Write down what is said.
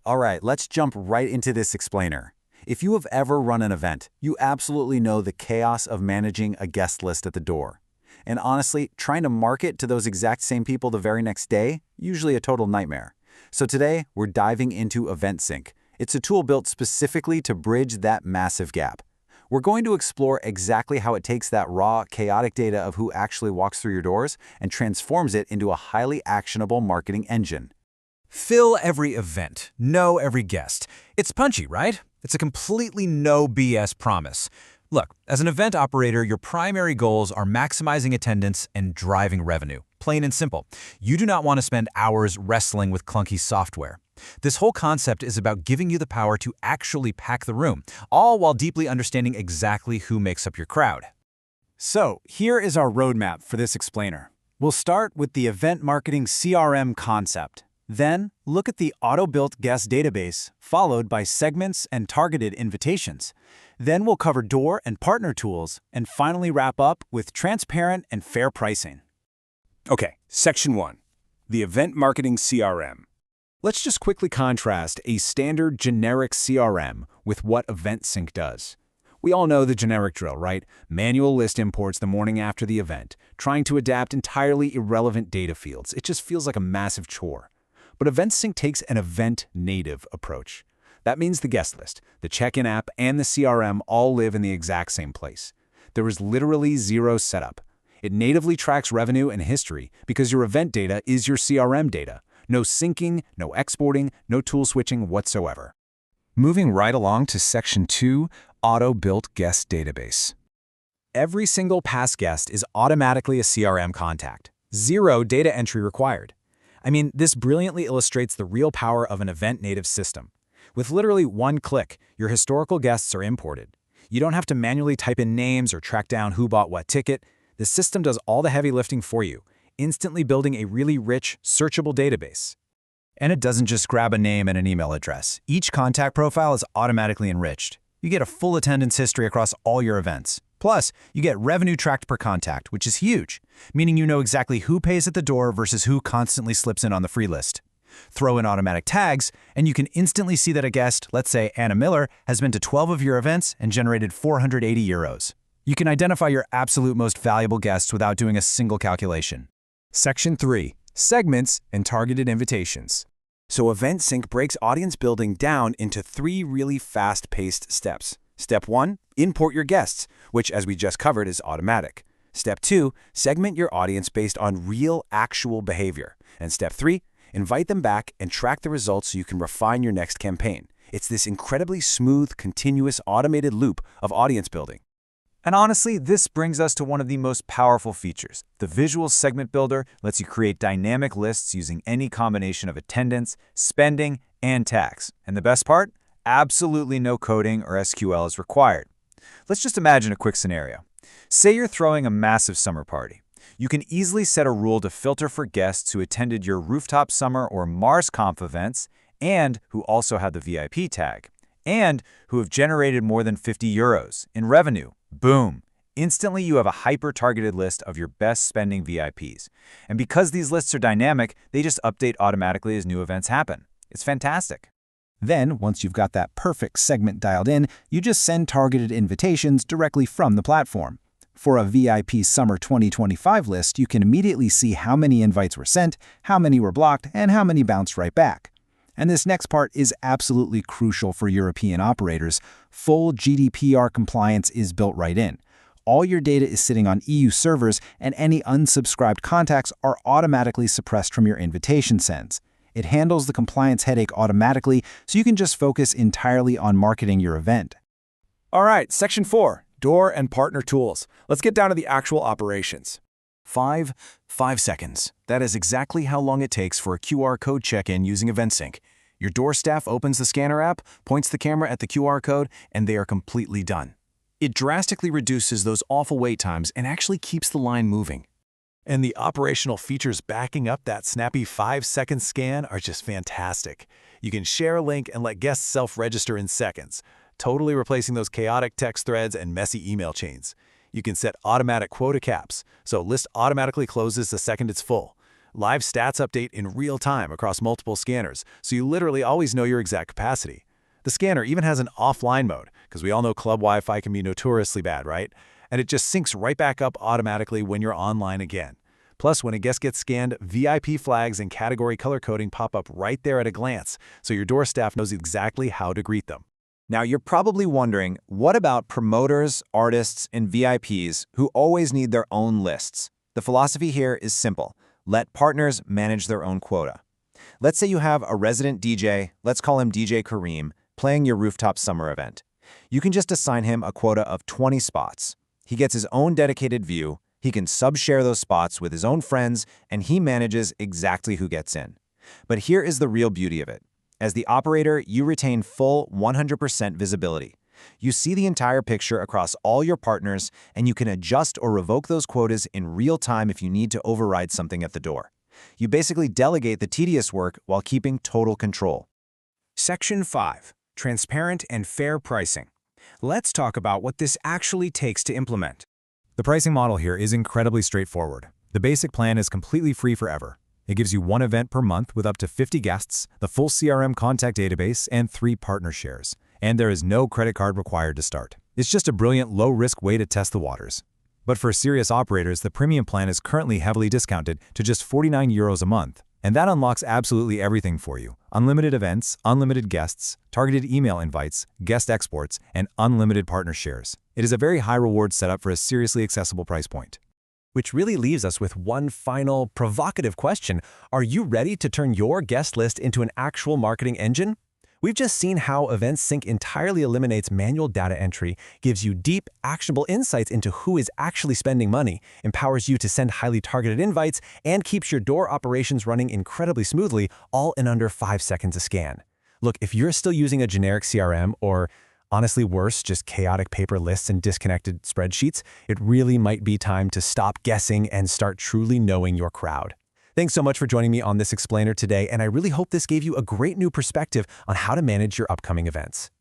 All right, let's jump right into this explainer. If you have ever run an event, you absolutely know the chaos of managing a guest list at the door. And honestly, trying to market to those exact same people the very next day, usually a total nightmare. So today, we're diving into EventSync. It's a tool built specifically to bridge that massive gap. We're going to explore exactly how it takes that raw, chaotic data of who actually walks through your doors and transforms it into a highly actionable marketing engine. Fill every event, know every guest. It's punchy, right? It's a completely no BS promise. Look, as an event operator, your primary goals are maximizing attendance and driving revenue. Plain and simple. You do not want to spend hours wrestling with clunky software. This whole concept is about giving you the power to actually pack the room, all while deeply understanding exactly who makes up your crowd. So, here is our roadmap for this explainer. We'll start with the Event Marketing CRM concept. Then, look at the auto-built guest database, followed by segments and targeted invitations. Then we'll cover door and partner tools, and finally wrap up with transparent and fair pricing. Okay, Section 1. The Event Marketing CRM. Let's just quickly contrast a standard generic CRM with what EventSync does. We all know the generic drill, right? Manual list imports the morning after the event, trying to adapt entirely irrelevant data fields. It just feels like a massive chore. But EventSync takes an event-native approach. That means the guest list, the check-in app, and the CRM all live in the exact same place. There is literally zero setup. It natively tracks revenue and history because your event data is your CRM data. No syncing, no exporting, no tool switching whatsoever. Moving right along to Section 2, Auto-Built Guest Database. Every single past guest is automatically a CRM contact. Zero data entry required. I mean, this brilliantly illustrates the real power of an event-native system. With literally one click, your historical guests are imported. You don't have to manually type in names or track down who bought what ticket. The system does all the heavy lifting for you, instantly building a really rich, searchable database. And it doesn't just grab a name and an email address. Each contact profile is automatically enriched. You get a full attendance history across all your events. Plus, you get revenue tracked per contact, which is huge, meaning you know exactly who pays at the door versus who constantly slips in on the free list. Throw in automatic tags, and you can instantly see that a guest, let's say Anna Miller, has been to 12 of your events and generated 480 euros. You can identify your absolute most valuable guests without doing a single calculation. Section 3. Segments and Targeted Invitations. So EventSync breaks audience building down into 3 really fast-paced steps. Step 1, import your guests, which, as we just covered, is automatic. Step 2, segment your audience based on real, actual behavior. And Step 3, invite them back and track the results so you can refine your next campaign. It's this incredibly smooth, continuous, automated loop of audience building. And honestly, this brings us to one of the most powerful features. The Visual Segment Builder lets you create dynamic lists using any combination of attendance, spending, and tags. And the best part? Absolutely no coding or SQL is required. Let's just imagine a quick scenario. Say you're throwing a massive summer party. You can easily set a rule to filter for guests who attended your Rooftop Summer or MarsConf events and who also had the VIP tag, and who have generated more than 50 euros in revenue. Boom! Instantly, you have a hyper-targeted list of your best spending VIPs. And because these lists are dynamic, they just update automatically as new events happen. It's fantastic. Then, once you've got that perfect segment dialed in, you just send targeted invitations directly from the platform. For a VIP Summer 2025 list, you can immediately see how many invites were sent, how many were blocked, and how many bounced right back. And this next part is absolutely crucial for European operators. Full GDPR compliance is built right in. All your data is sitting on EU servers, and any unsubscribed contacts are automatically suppressed from your invitation sends. It handles the compliance headache automatically, so you can just focus entirely on marketing your event. All right, Section 4, Door and Partner Tools. Let's get down to the actual operations. 5 seconds. That is exactly how long it takes for a QR code check-in using EventSync. Your door staff opens the scanner app, points the camera at the QR code, and they are completely done. It drastically reduces those awful wait times and actually keeps the line moving. And the operational features backing up that snappy 5-second scan are just fantastic. You can share a link and let guests self-register in seconds, totally replacing those chaotic text threads and messy email chains. You can set automatic quota caps, so a list automatically closes the second it's full. Live stats update in real time across multiple scanners, so you literally always know your exact capacity. The scanner even has an offline mode, because we all know club Wi-Fi can be notoriously bad, right? And it just syncs right back up automatically when you're online again. Plus, when a guest gets scanned, VIP flags and category color coding pop up right there at a glance, so your door staff knows exactly how to greet them. Now, you're probably wondering, what about promoters, artists, and VIPs who always need their own lists? The philosophy here is simple. Let partners manage their own quota. Let's say you have a resident DJ, let's call him DJ Kareem, playing your rooftop summer event. You can just assign him a quota of 20 spots. He gets his own dedicated view, he can sub-share those spots with his own friends, and he manages exactly who gets in. But here is the real beauty of it. As the operator, you retain full 100% visibility. You see the entire picture across all your partners, and you can adjust or revoke those quotas in real time if you need to override something at the door. You basically delegate the tedious work while keeping total control. Section 5. Transparent and fair pricing. Let's talk about what this actually takes to implement. The pricing model here is incredibly straightforward. The basic plan is completely free forever. It gives you one event per month with up to 50 guests, the full CRM contact database, and 3 partner shares. And there is no credit card required to start. It's just a brilliant low-risk way to test the waters. But for serious operators, the premium plan is currently heavily discounted to just €49 a month. And that unlocks absolutely everything for you. Unlimited events, unlimited guests, targeted email invites, guest exports, and unlimited partner shares. It is a very high-reward setup for a seriously accessible price point. Which really leaves us with one final provocative question. Are you ready to turn your guest list into an actual marketing engine? We've just seen how EventSync entirely eliminates manual data entry, gives you deep, actionable insights into who is actually spending money, empowers you to send highly targeted invites, and keeps your door operations running incredibly smoothly, all in under 5 seconds a scan. Look, if you're still using a generic CRM or, honestly worse, just chaotic paper lists and disconnected spreadsheets, it really might be time to stop guessing and start truly knowing your crowd. Thanks so much for joining me on this explainer today, and I really hope this gave you a great new perspective on how to manage your upcoming events.